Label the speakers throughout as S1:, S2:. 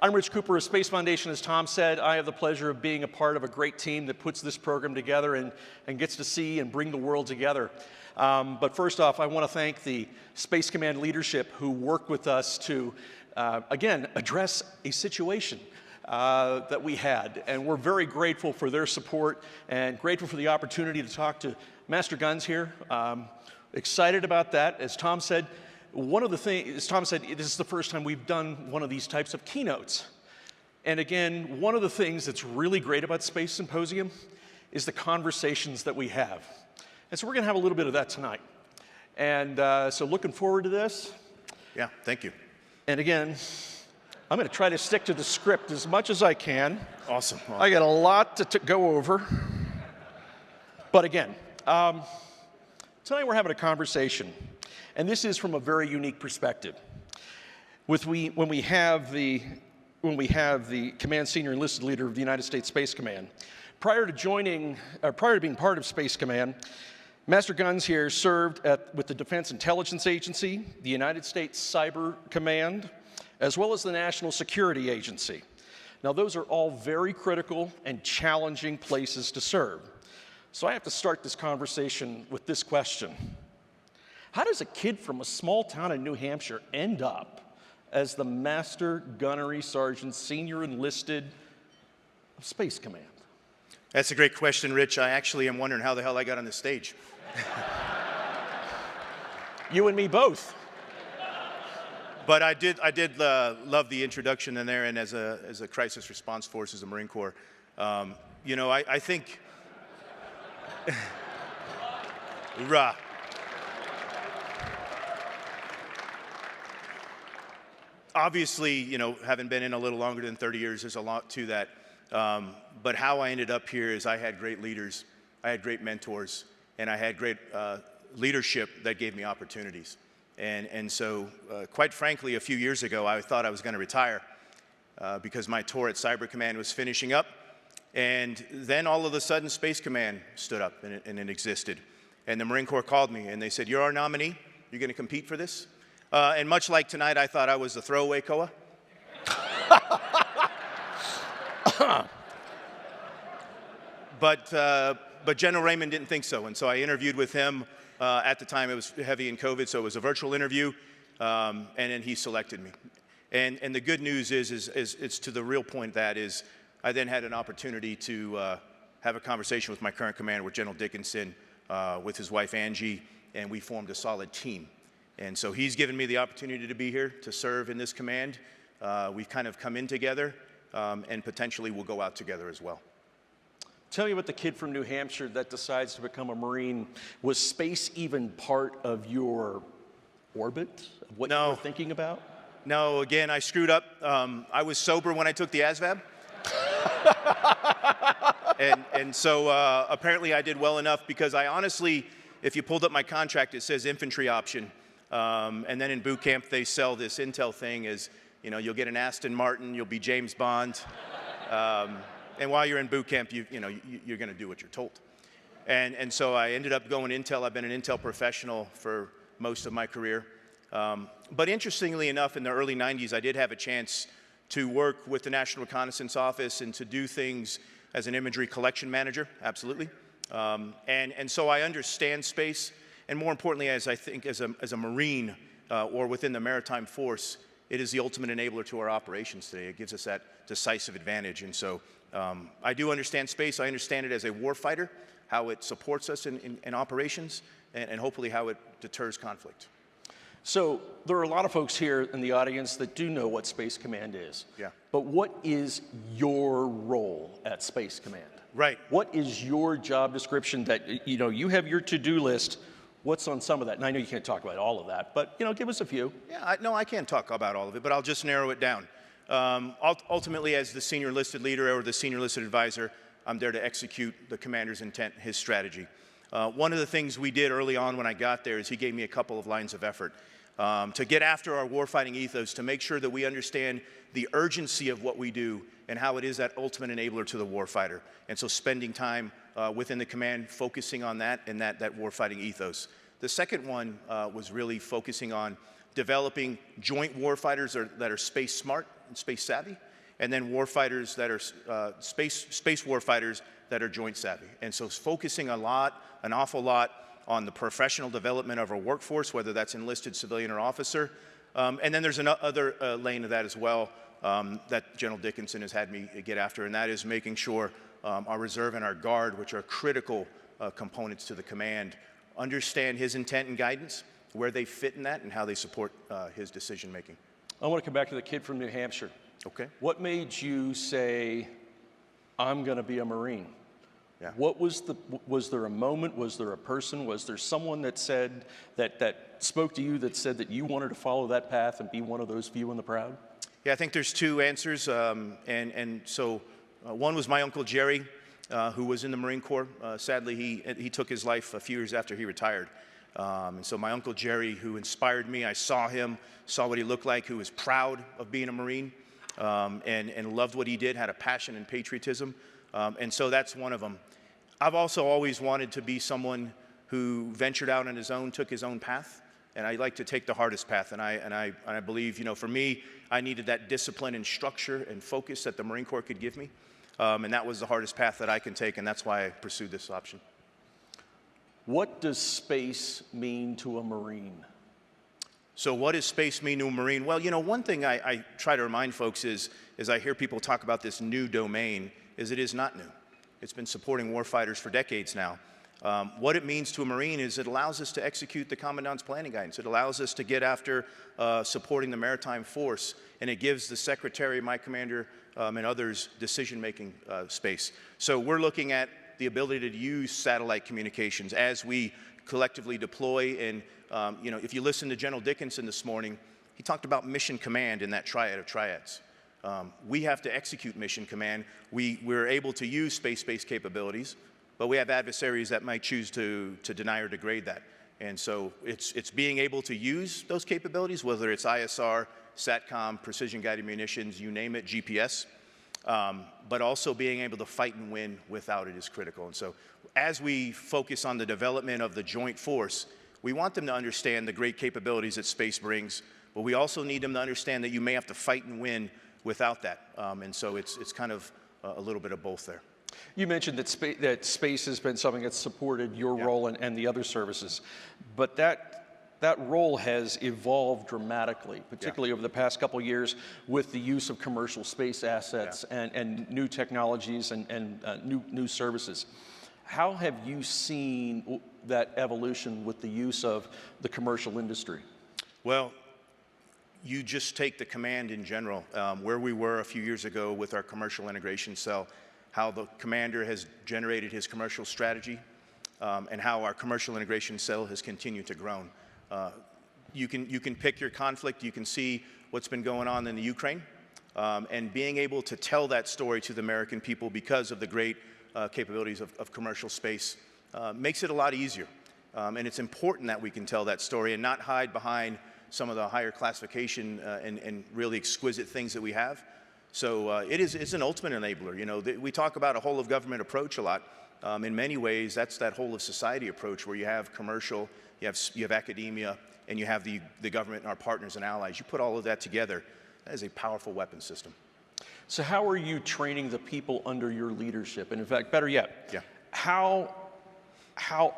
S1: I'm Rich Cooper of Space Foundation. As Tom said, I have the pleasure of being a part of a great team that puts this program together and gets to see and bring the world together. But first off, I want to thank the Space Command leadership who worked with us to, again, address a situation that we had. And we're very grateful for their support and grateful for the opportunity to talk to Master Guns here. Excited about that. As Tom said, this is the first time we've done one of these types of keynotes. And again, one of the things that's really great about Space Symposium is the conversations that we have. And so we're going to have a little bit of that tonight. And so looking forward to this.
S2: Yeah, thank you.
S1: And again, I'm going to try to stick to the script as much as I can.
S2: Awesome.
S1: I got a lot to go over. But again, tonight we're having a conversation. And this is from a very unique perspective. When we have the Command Senior Enlisted Leader of the United States Space Command, prior to being part of Space Command, Master Guns here served with the Defense Intelligence Agency, the United States Cyber Command, as well as the National Security Agency. Now, those are all very critical and challenging places to serve. So I have to start this conversation with this question. How does a kid from a small town in New Hampshire end up as the Master Gunnery Sergeant Senior Enlisted of Space Command?
S2: That's a great question, Rich. I actually am wondering how the hell I got on this stage.
S1: You and me both.
S2: But I did love the introduction in there, and as a crisis response force, as a Marine Corps, you know, I think, rah. Obviously, you know, having been in a little longer than 30 years, there's a lot to that. But how I ended up here is I had great leaders, I had great mentors, and I had great leadership that gave me opportunities. And so, quite frankly, a few years ago, I thought I was going to retire because my tour at Cyber Command was finishing up. And then all of a sudden, Space Command stood up and it existed. And the Marine Corps called me and they said, "You're our nominee. You're going to compete for this." And much like tonight, I thought I was the throwaway COA. But General Raymond didn't think so, and so I interviewed with him. At the time, it was heavy in COVID, so it was a virtual interview, and then he selected me. And the good news is it's to the real point that is, I then had an opportunity to have a conversation with my current commander, with General Dickinson, with his wife Angie, and we formed a solid team. And so he's given me the opportunity to be here to serve in this command. We've kind of come in together, and potentially we'll go out together as well.
S1: Tell me about the kid from New Hampshire that decides to become a Marine. Was space even part of your orbit, of what you were thinking about?
S2: No, again, I screwed up. I was sober when I took the ASVAB. and so apparently I did well enough, because I honestly, if you pulled up my contract, it says infantry option. And then in boot camp, they sell this intel thing as, you know, you'll get an Aston Martin, you'll be James Bond. And while you're in boot camp, you're going to do what you're told. And so I ended up going Intel. I've been an Intel professional for most of my career. But interestingly enough, in the early 90s, I did have a chance to work with the National Reconnaissance Office and to do things as an imagery collection manager, absolutely. And so I understand space. And more importantly, as I think as a Marine or within the maritime force, it is the ultimate enabler to our operations today. It gives us that decisive advantage. And so I do understand space. I understand it as a warfighter, how it supports us in operations, and hopefully how it deters conflict.
S1: So there are a lot of folks here in the audience that do know what Space Command is.
S2: Yeah.
S1: But what is your role at Space Command?
S2: Right.
S1: What is your job description that, you know, you have your to-do list? What's on some of that? And I know you can't talk about all of that, but, you know, give us a few.
S2: Yeah, I can't talk about all of it, but I'll just narrow it down. Ultimately, as the senior enlisted leader or the senior enlisted advisor, I'm there to execute the commander's intent, his strategy. One of the things we did early on when I got there is he gave me a couple of lines of effort to get after our warfighting ethos, to make sure that we understand the urgency of what we do and how it is that ultimate enabler to the warfighter. And so spending time within the command, focusing on that and that warfighting ethos. The second one was really focusing on developing joint warfighters that are space smart and space savvy, and then warfighters that are space warfighters that are joint savvy. And so it's focusing an awful lot on the professional development of our workforce, whether that's enlisted, civilian, or officer. And then there's another lane of that as well that General Dickinson has had me get after, and that is making sure our reserve and our guard, which are critical components to the command, understand his intent and guidance, where they fit in that, and how they support his decision making.
S1: I want to come back to the kid from New Hampshire.
S2: Okay.
S1: What made you say, I'm going to be a Marine?
S2: Yeah.
S1: What was there a moment, was there a person, was there someone that said, that spoke to you that said that you wanted to follow that path and be one of those few and the proud?
S2: Yeah, I think there's two answers. One was my Uncle Jerry, who was in the Marine Corps. Sadly, he took his life a few years after he retired. And so my Uncle Jerry, who inspired me, I saw him, saw what he looked like, who was proud of being a Marine, and loved what he did, had a passion and patriotism. And so that's one of them. I've also always wanted to be someone who ventured out on his own, took his own path. And I like to take the hardest path. And I believe, for me, I needed that discipline and structure and focus that the Marine Corps could give me. And that was the hardest path that I can take, and that's why I pursued this option.
S1: What does space mean to a Marine?
S2: So what does space mean to a Marine? Well, one thing I try to remind folks is I hear people talk about this new domain, is it is not new. It's been supporting warfighters for decades now. What it means to a Marine is it allows us to execute the Commandant's planning guidance. It allows us to get after supporting the maritime force, and it gives the Secretary, my commander, and others decision-making space. So we're looking at the ability to use satellite communications as we collectively deploy. And if you listen to General Dickinson this morning, he talked about mission command in that triad of triads. We have to execute mission command. We're able to use space-based capabilities, but we have adversaries that might choose to deny or degrade that. And so it's being able to use those capabilities, whether it's ISR, SATCOM, precision-guided munitions, you name it, GPS, but also being able to fight and win without it is critical. And so as we focus on the development of the joint force, we want them to understand the great capabilities that space brings, but we also need them to understand that you may have to fight and win without that. And so it's kind of a little bit of both there.
S1: You mentioned that space has been something that's supported your role and the other services, but that role has evolved dramatically, particularly over the past couple of years with the use of commercial space assets and new technologies and new services. How have you seen that evolution with the use of the commercial industry?
S2: Well, you just take the command in general, where we were a few years ago with our commercial integration cell, how the commander has generated his commercial strategy, and how our commercial integration cell has continued to grow. You can pick your conflict, you can see what's been going on in the Ukraine, and being able to tell that story to the American people because of the great capabilities of commercial space makes it a lot easier. And it's important that we can tell that story and not hide behind some of the higher classification and really exquisite things that we have. So it's an ultimate enabler. We talk about a whole of government approach a lot. In many ways, that's that whole of society approach where you have commercial, you have academia, and you have the government and our partners and allies. You put all of that together, that is a powerful weapon system.
S1: So how are you training the people under your leadership? And in fact, better yet, how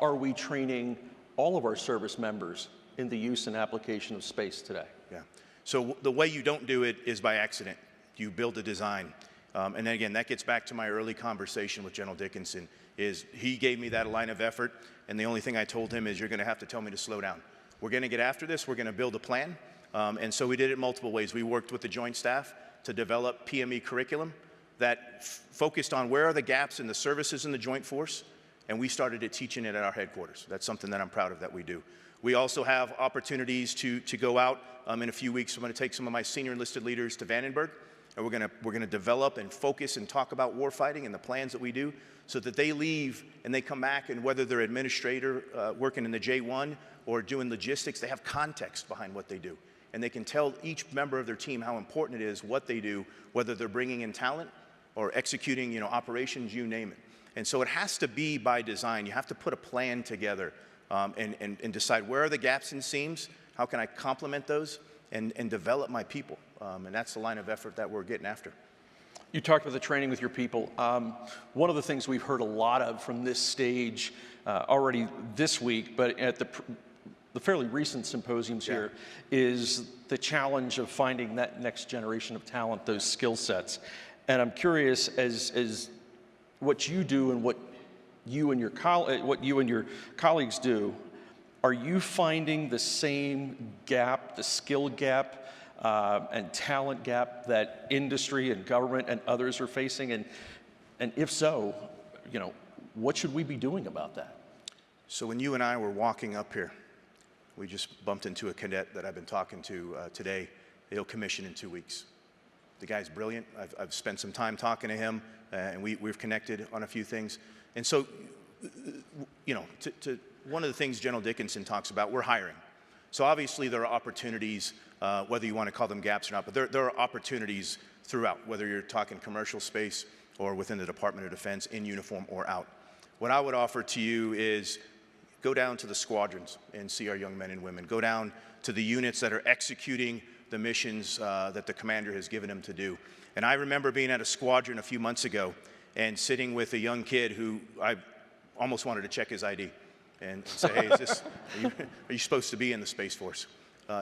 S1: are we training all of our service members in the use and application of space today?
S2: Yeah. So the way you don't do it is by accident. You build a design. And then again, that gets back to my early conversation with General Dickinson, is he gave me that line of effort, and the only thing I told him is, you're going to have to tell me to slow down. We're going to get after this. We're going to build a plan. And so we did it multiple ways. We worked with the Joint Staff to develop PME curriculum that focused on where are the gaps in the services in the Joint Force, and we started teaching it at our headquarters. That's something that I'm proud of that we do. We also have opportunities to go out. In a few weeks, I'm going to take some of my senior enlisted leaders to Vandenberg, and we're going to develop and focus and talk about warfighting and the plans that we do, so that they leave and they come back, and whether they're administrator working in the J1 or doing logistics, they have context behind what they do. And they can tell each member of their team how important it is what they do, whether they're bringing in talent or executing operations, you name it. And so it has to be by design. You have to put a plan together and decide where are the gaps and seams, how can I complement those, and develop my people. And that's the line of effort that we're getting after.
S1: You talked about the training with your people. One of the things we've heard a lot of from this stage already this week, but at the fairly recent symposiums here, is the challenge of finding that next generation of talent, those skill sets. And I'm curious, as what you do and what you and your colleagues do, are you finding the same gap, the skill gap, and talent gap that industry and government and others are facing? And if so, what should we be doing about that?
S2: So when you and I were walking up here, we just bumped into a cadet that I've been talking to today. He'll commission in 2 weeks. The guy's brilliant. I've spent some time talking to him, and we've connected on a few things. And so, one of the things General Dickinson talks about, we're hiring. So obviously there are opportunities, whether you want to call them gaps or not, but there are opportunities throughout, whether you're talking commercial space or within the Department of Defense, in uniform or out. What I would offer to you is go down to the squadrons and see our young men and women. Go down to the units that are executing the missions that the commander has given them to do. And I remember being at a squadron a few months ago and sitting with a young kid who I almost wanted to check his ID and say, hey, are you supposed to be in the Space Force?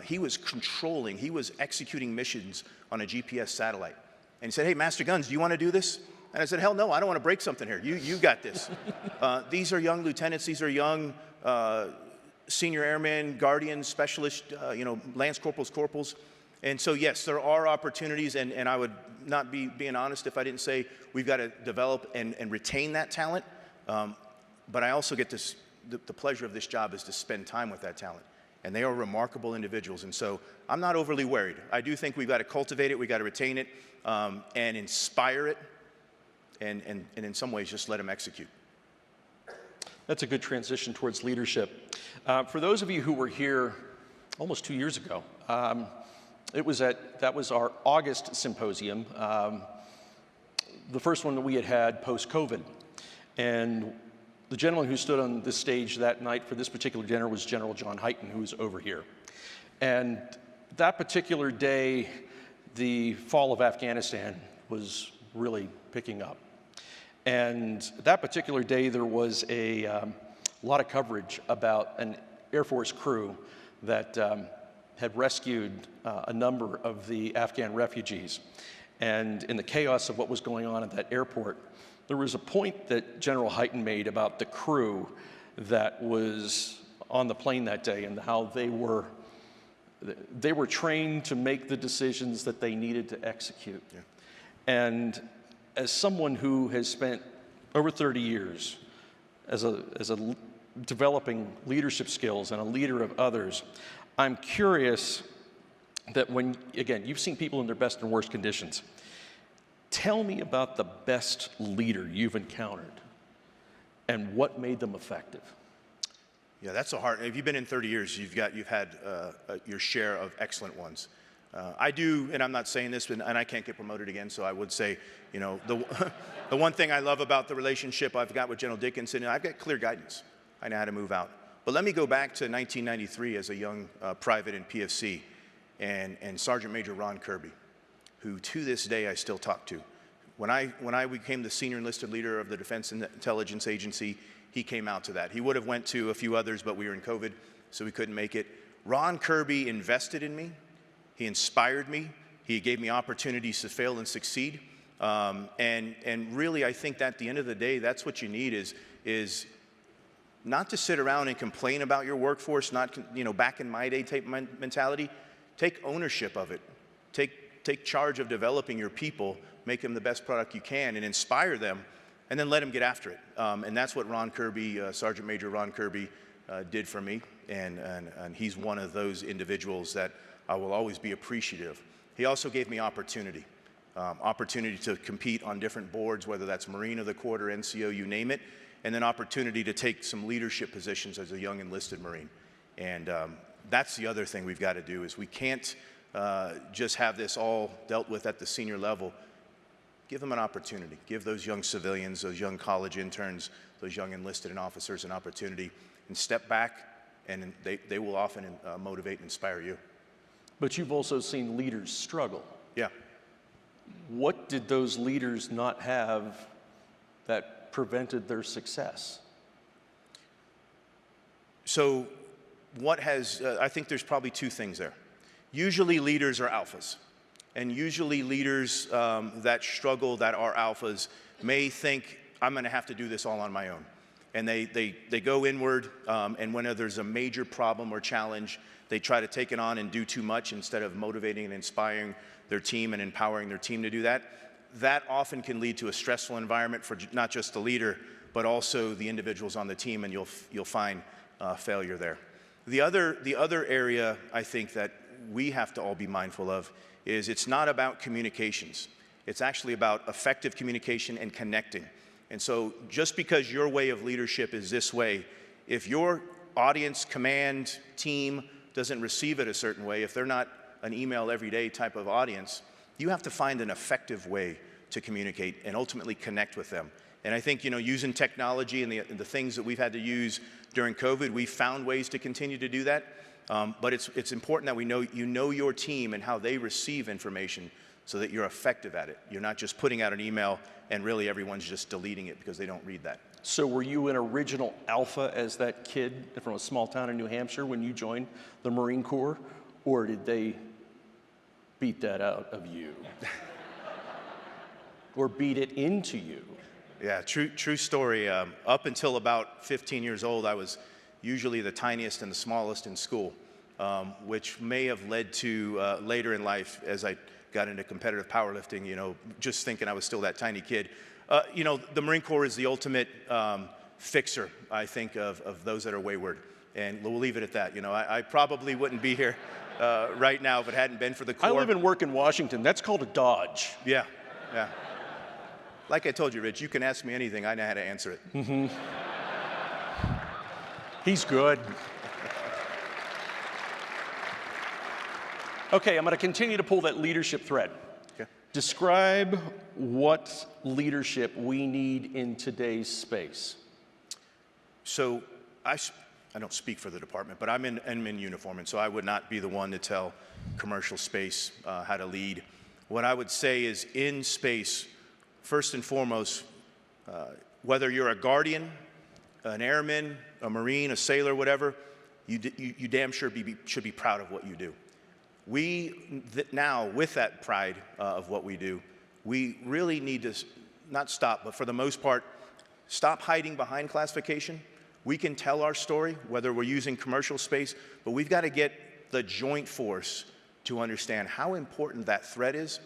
S2: He was executing missions on a GPS satellite. And he said, hey, Master Guns, do you want to do this? And I said, hell no, I don't want to break something here. You got this. These are young lieutenants. These are young senior airmen, guardians, specialists, lance corporals. And so, yes, there are opportunities, and I would not be being honest if I didn't say we've got to develop and retain that talent. But I also get this, the pleasure of this job is to spend time with that talent. And they are remarkable individuals. And so I'm not overly worried. I do think we've got to cultivate it, we've got to retain it, and inspire it, and in some ways just let them execute.
S1: That's a good transition towards leadership. For those of you who were here almost 2 years ago, that was our August symposium, the first one that we had post-COVID. And the gentleman who stood on this stage that night for this particular dinner was General John Hyten, who was over here. And that particular day, the fall of Afghanistan was really picking up. And that particular day, there was a lot of coverage about an Air Force crew that had rescued a number of the Afghan refugees. And in the chaos of what was going on at that airport, there was a point that General Hyten made about the crew that was on the plane that day and how they were trained to make the decisions that they needed to execute. Yeah. And as someone who has spent over 30 years as a developing leadership skills and a leader of others, I'm curious that when, again, you've seen people in their best and worst conditions. Tell me about the best leader you've encountered and what made them effective.
S2: Yeah, that's a hard. If you've been in 30 years, you've had your share of excellent ones. I do, and I'm not saying this, and I can't get promoted again, so I would say, the one thing I love about the relationship I've got with General Dickinson, I've got clear guidance. I know how to move out. But let me go back to 1993 as a young private in PFC, and Sergeant Major Ron Kirby, who to this day I still talk to. When I became the senior enlisted leader of the Defense Intelligence Agency, he came out to that. He would have went to a few others, but we were in COVID, so we couldn't make it. Ron Kirby invested in me. He inspired me. He gave me opportunities to fail and succeed. And really, I think that at the end of the day, that's what you need is not to sit around and complain about your workforce, not, back in my day type mentality. Take ownership of it. Take charge of developing your people, make them the best product you can, and inspire them, and then let them get after it. And that's what Ron Kirby, Sergeant Major Ron Kirby, did for me. And he's one of those individuals that I will always be appreciative. He also gave me opportunity to compete on different boards, whether that's Marine of the Quarter, NCO, you name it, and then opportunity to take some leadership positions as a young enlisted Marine. And that's the other thing we've got to do is we can't just have this all dealt with at the senior level. Give them an opportunity. Give those young civilians, those young college interns, those young enlisted and officers an opportunity, and step back, and they will often motivate and inspire you.
S1: But you've also seen leaders struggle.
S2: Yeah.
S1: What did those leaders not have that prevented their success?
S2: So I think there's probably two things there. Usually leaders are alphas. And usually leaders that struggle, that are alphas, may think, I'm going to have to do this all on my own. And they go inward, and when there's a major problem or challenge, they try to take it on and do too much instead of motivating and inspiring their team and empowering their team to do that. That often can lead to a stressful environment for not just the leader, but also the individuals on the team, and you'll find failure there. The other area I think that we have to all be mindful of is it's not about communications. It's actually about effective communication and connecting. And so just because your way of leadership is this way, if your audience, command, team doesn't receive it a certain way, if they're not an email every day type of audience, you have to find an effective way to communicate and ultimately connect with them. And I think, using technology and the things that we've had to use during COVID, we've found ways to continue to do that. But it's important that you know your team and how they receive information so that you're effective at it. You're not just putting out an email and really everyone's just deleting it because they don't read that.
S1: So were you an original alpha as that kid from a small town in New Hampshire when you joined the Marine Corps? Or did they beat that out of you? Or beat it into you?
S2: Yeah, true story. Up until about 15 years old, I was usually the tiniest and the smallest in school, which may have led to later in life, as I got into competitive powerlifting, just thinking I was still that tiny kid. The Marine Corps is the ultimate fixer, I think, of those that are wayward. And we'll leave it at that. I probably wouldn't be here right now if it hadn't been for the Corps.
S1: I live and work in Washington. That's called a dodge.
S2: Yeah. Like I told you, Rich, you can ask me anything. I know how to answer it.
S1: Mm-hmm. He's good. Okay, I'm going to continue to pull that leadership thread.
S2: Okay.
S1: Describe what leadership we need in today's space.
S2: So I don't speak for the department, but I'm in uniform, and so I would not be the one to tell commercial space how to lead. What I would say is in space, first and foremost, whether you're a guardian, an airman, a Marine, a sailor, whatever, you damn sure should be proud of what you do. Now, with that pride of what we do, we really need to not stop, but for the most part, stop hiding behind classification. We can tell our story, whether we're using commercial space, but we've got to get the joint force to understand how important that threat is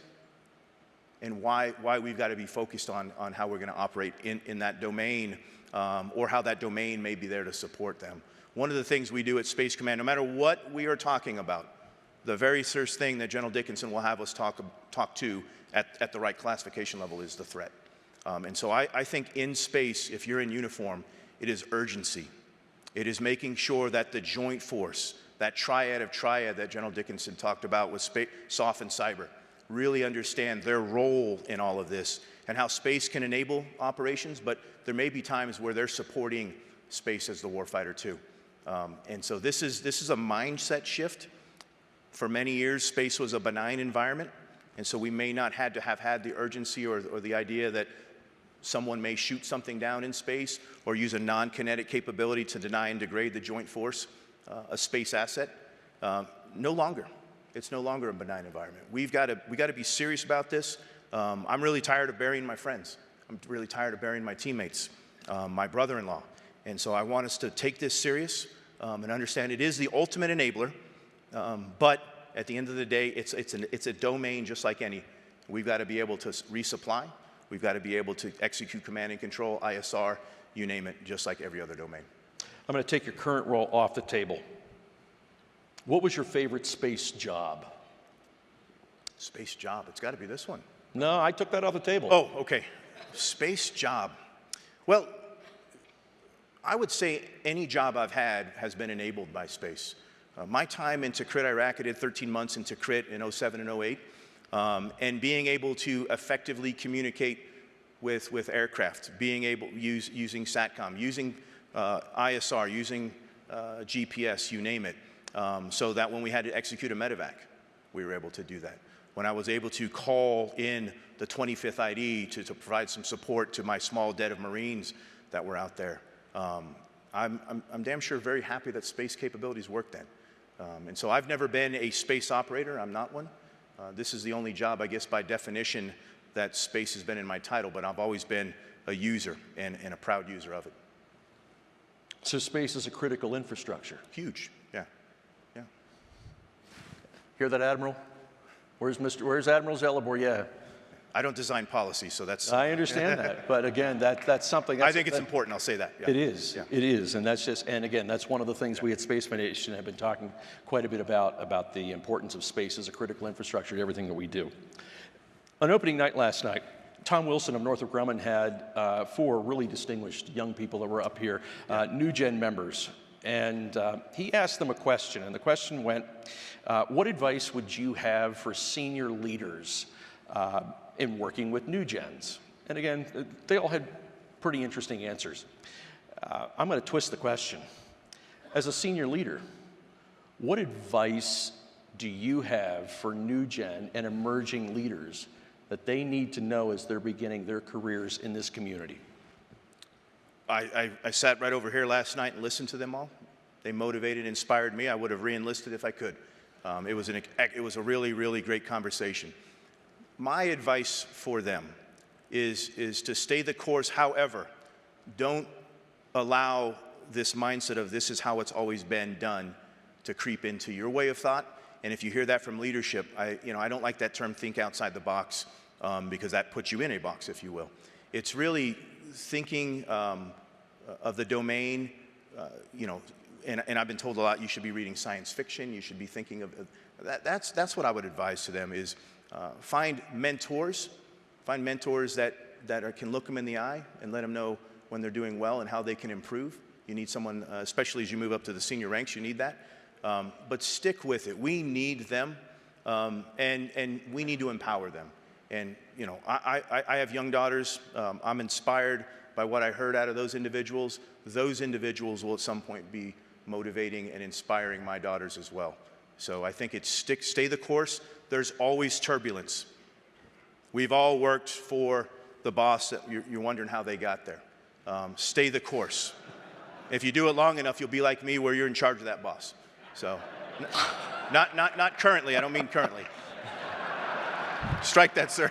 S2: and why we've got to be focused on how we're going to operate in that domain, or how that domain may be there to support them. One of the things we do at Space Command, no matter what we are talking about, the very first thing that General Dickinson will have us talk to at the right classification level is the threat. And so I think in space, if you're in uniform, it is urgency. It is making sure that the joint force, that triad that General Dickinson talked about with SOF and cyber, really understand their role in all of this and how space can enable operations, but there may be times where they're supporting space as the warfighter too. And so this is a mindset shift. For many years, space was a benign environment, and so we may not have had the urgency or the idea that someone may shoot something down in space or use a non-kinetic capability to deny and degrade the joint force, a space asset. No longer. It's no longer a benign environment. We got to be serious about this. I'm really tired of burying my friends. I'm really tired of burying my teammates, my brother-in-law. And so I want us to take this serious and understand it is the ultimate enabler. But at the end of the day, it's a domain just like any. We've got to be able to resupply. We've got to be able to execute command and control, ISR, you name it, just like every other domain.
S1: I'm going to take your current role off the table. What was your favorite space job?
S2: Space job, it's got to be this one.
S1: No, I took that off the table.
S2: Oh, okay. Space job. Well, I would say any job I've had has been enabled by space. My time into CRIT Iraq, I did 13 months into CRIT in 07 and 08, and being able to effectively communicate with aircraft, being able using SATCOM, using ISR, using GPS, you name it, so that when we had to execute a medevac, we were able to do that. when I was able to call in the 25th ID to provide some support to my small debt of Marines that were out there. I'm damn sure very happy that space capabilities work then. And so I've never been a space operator. I'm not one. This is the only job, I guess, by definition, that space has been in my title, but I've always been a user and a proud user of it.
S1: So space is a critical infrastructure.
S2: Huge, yeah, yeah.
S1: Hear that, Admiral? Where's Admiral Zellabor? Yeah.
S2: I don't design policy, so that's...
S1: I understand that, but again, that's something...
S2: I think it's important, I'll say that. Yeah.
S1: It is, yeah. It is, and that's just, and again, that's one of the things we at Space Foundation have been talking quite a bit about the importance of space as a critical infrastructure to everything that we do. On opening night last night, Tom Wilson of Northrop Grumman had 4 really distinguished young people that were up here, New Gen members, and he asked them a question, and the question went, what advice would you have for senior leaders in working with new gens? And again, they all had pretty interesting answers. I'm going to twist the question. As a senior leader, what advice do you have for new gen and emerging leaders that they need to know as they're beginning their careers in this community?
S2: I sat right over here last night and listened to them all. They motivated, inspired me. I would have re-enlisted if I could. It was a really, really great conversation. My advice for them is to stay the course. However, don't allow this mindset of this is how it's always been done to creep into your way of thought. And if you hear that from leadership, I don't like that term, think outside the box, because that puts you in a box, if you will. It's really thinking of the domain, and I've been told a lot, you should be reading science fiction, you should be thinking of, that's what I would advise to them is find mentors that can look them in the eye and let them know when they're doing well and how they can improve. You need someone, especially as you move up to the senior ranks, you need that. But stick with it. We need them, and we need to empower them. And I have young daughters. I'm inspired by what I heard out of those individuals. Those individuals will at some point be motivating and inspiring my daughters as well. So I think it's stay the course. There's always turbulence. We've all worked for the boss that you're wondering how they got there. Stay the course. If you do it long enough, you'll be like me where you're in charge of that boss. So, not currently. I don't mean currently. Strike that, sir.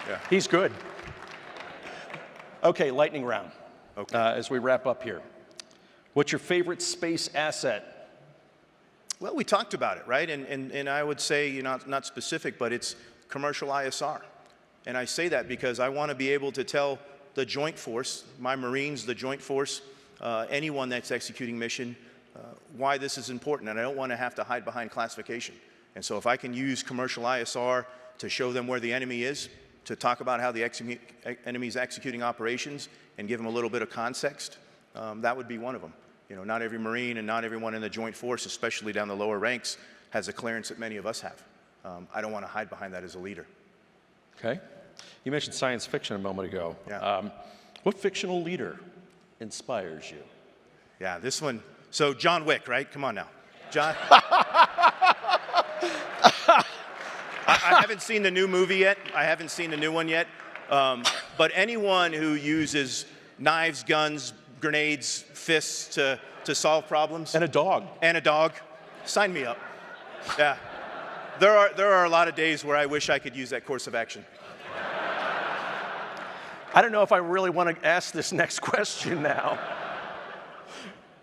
S2: Yeah.
S1: He's good. Okay, lightning round.
S2: Okay.
S1: As we wrap up here. What's your favorite space asset?
S2: Well, we talked about it, right? And I would say, not specific, but it's commercial ISR. And I say that because I want to be able to tell the Joint Force, my Marines, the Joint Force, anyone that's executing mission, why this is important. And I don't want to have to hide behind classification. And so if I can use commercial ISR to show them where the enemy is, to talk about how the enemy is executing operations and give them a little bit of context, that would be one of them. Not every Marine and not everyone in the Joint Force, especially down the lower ranks, has a clearance that many of us have. I don't want to hide behind that as a leader.
S1: Okay. You mentioned science fiction a moment ago.
S2: Yeah.
S1: What fictional leader inspires you?
S2: Yeah, this one. So John Wick, right? Come on now. John. I haven't seen the new movie yet. I haven't seen the new one yet. But anyone who uses knives, guns, grenades, fists to solve problems.
S1: And a dog.
S2: And a dog. Sign me up. Yeah. There are a lot of days where I wish I could use that course of action.
S1: I don't know if I really want to ask this next question now.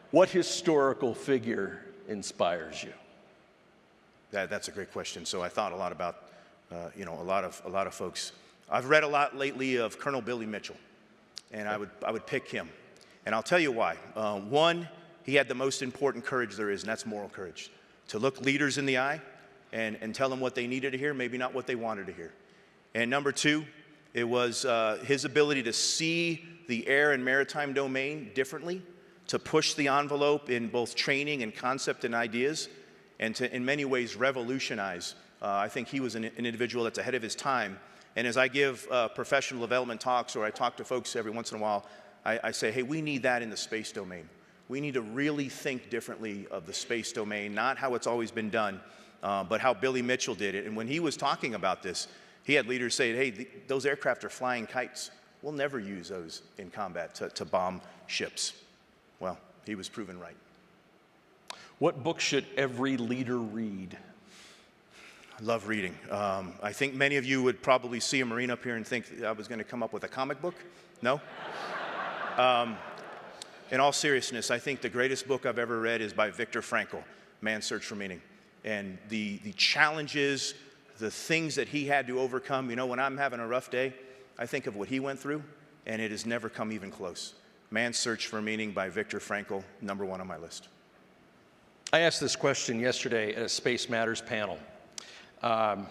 S1: What historical figure inspires you?
S2: That's a great question. So I thought a lot about, a lot of folks. I've read a lot lately of Colonel Billy Mitchell, and I would pick him. And I'll tell you why. One, he had the most important courage there is, and that's moral courage. To look leaders in the eye and tell them what they needed to hear, maybe not what they wanted to hear. And number two, it was his ability to see the air and maritime domain differently, to push the envelope in both training and concept and ideas, and to, in many ways, revolutionize. I think he was an individual that's ahead of his time. And as I give professional development talks, or I talk to folks every once in a while, I say, hey, we need that in the space domain. We need to really think differently of the space domain, not how it's always been done. but how Billy Mitchell did it. And when he was talking about this, he had leaders say, hey, those aircraft are flying kites. We'll never use those in combat to bomb ships. Well, he was proven right.
S1: What book should every leader read?
S2: I love reading. I think many of you would probably see a Marine up here and think I was going to come up with a comic book. No? In all seriousness, I think the greatest book I've ever read is by Viktor Frankl, Man's Search for Meaning. And the challenges, the things that he had to overcome. You know, when I'm having a rough day, I think of what he went through, and it has never come even close. Man's Search for Meaning by Viktor Frankl, #1 on my list.
S1: I asked this question yesterday at a Space Matters panel. When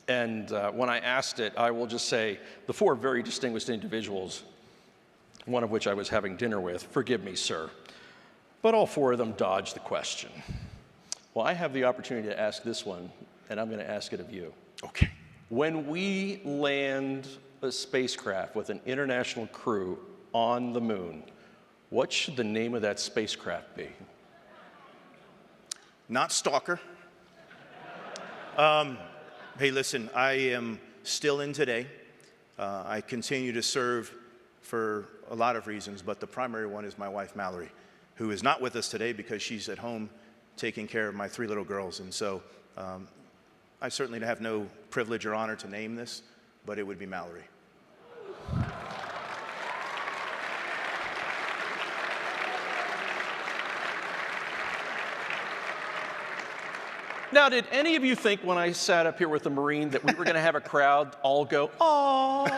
S1: I asked it, I will just say the 4 very distinguished individuals, one of which I was having dinner with, forgive me, sir, but all 4 of them dodged the question. Well, I have the opportunity to ask this one, and I'm going to ask it of you.
S2: Okay.
S1: When we land a spacecraft with an international crew on the moon, what should the name of that spacecraft be?
S2: Not Stalker. Hey, listen, I am still in today. I continue to serve for a lot of reasons, but the primary one is my wife, Mallory, who is not with us today because she's at home taking care of my 3 little girls. And so I certainly have no privilege or honor to name this, but it would be Mallory.
S1: Now, did any of you think when I sat up here with the Marine that we were going to have a crowd all go, "Aww"?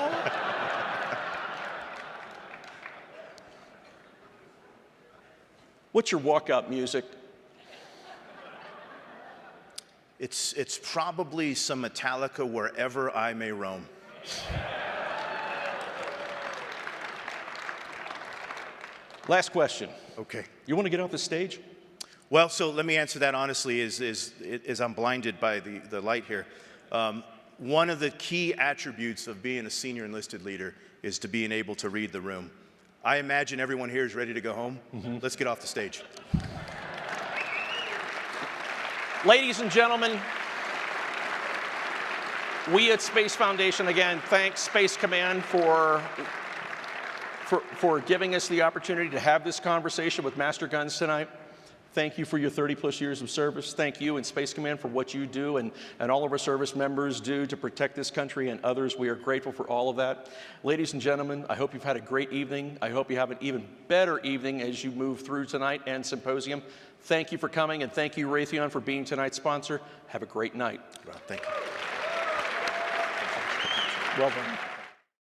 S1: What's your walkout music?
S2: It's probably some Metallica, Wherever I May Roam.
S1: Last question.
S2: Okay.
S1: You want to get off the stage?
S2: Well, so let me answer that honestly, as I'm blinded by the light here. One of the key attributes of being a senior enlisted leader is to being able to read the room. I imagine everyone here is ready to go home. Let's get off the stage.
S1: Ladies and gentlemen, we at Space Foundation, again, thank Space Command for giving us the opportunity to have this conversation with Master Guns tonight. Thank you for your 30-plus years of service. Thank you and Space Command for what you do and all of our service members do to protect this country and others. We are grateful for all of that. Ladies and gentlemen, I hope you've had a great evening. I hope you have an even better evening as you move through tonight and Syposium. Thank you for coming, and thank you, Raytheon, for being tonight's sponsor. Have a great night.
S2: Well, thank you.
S1: Well done.